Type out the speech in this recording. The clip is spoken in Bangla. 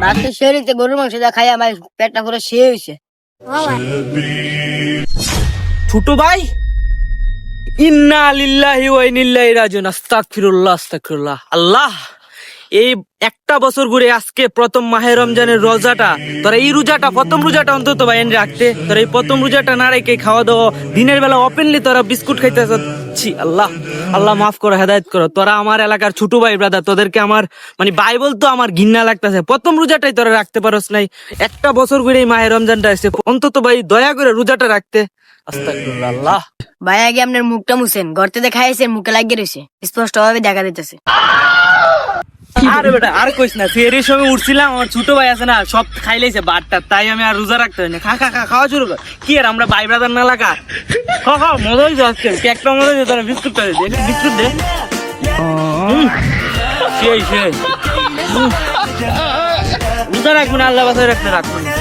রাতের শরীরে গরুর মাংস যা খাই আমার পেটটা পুরো শেষ হয়েছে। ছোট ভাই, ইন্না লিল্লাহি ওয়া ইন্না ইলাইহি রাজিউন। আস্তাগফিরুল্লাহ আস্তাগফিরুল্লাহ। আল্লাহ, এই একটা বছর ঘুরে আজকে প্রথম মাহে রমজানের রোজাটা, তোরা এই রোজাটা প্রথম রোজাটা অন্তত ভাই এনে রাখতে, তোরা এই প্রথম রোজাটা না রেখে খাওয়া দাওয়া দিনের বেলা ওপেনলি তোরা বিস্কুট খাইতে যাচ্ছি। আল্লাহ আল্লাহ মাফ করো, হেদায়েত করো। তোরা আমার এলাকার ছোট ভাই ব্রাদার, তোদেরকে আমার মানে বাইবেল তো আমার ঘৃণা লাগতেছে। প্রথম রোজাটাই তোরা রাখতে পারস নাই, একটা বছর ঘুরে এই মাহে রমজানটা আসছে, অন্তত ভাই দয়া করে রোজাটা রাখতে। আস্তাগফিরুল্লাহ। আল্লাহ ভাই আগে আপনার মুখটা মুছেন, ঘরতে দেখাইছেন মুখে লাগিয়ে রয়েছে, স্পষ্ট ভাবে দেখা দিতেছে। আরে বেটা আর কইস না, ফেরির সময় উঠছিলাম, আমার ছোট ভাই আছে না সব খাইলেছে বাটটা, তাই আমি আর রোজা রাখতে হয় না। খা খা খা, খাওয়া শুরু কর। কি আর আমরা ভাই ব্রাদার না লাগা, খাও মজা হয়েছে আজকে, একটা মজা হয়েছে। তোরা বিস্কুট দে, বিস্কুট দে। সেই রোজা রাখবো না, আল্লাহ বাসায় রাখতে রাখবো না।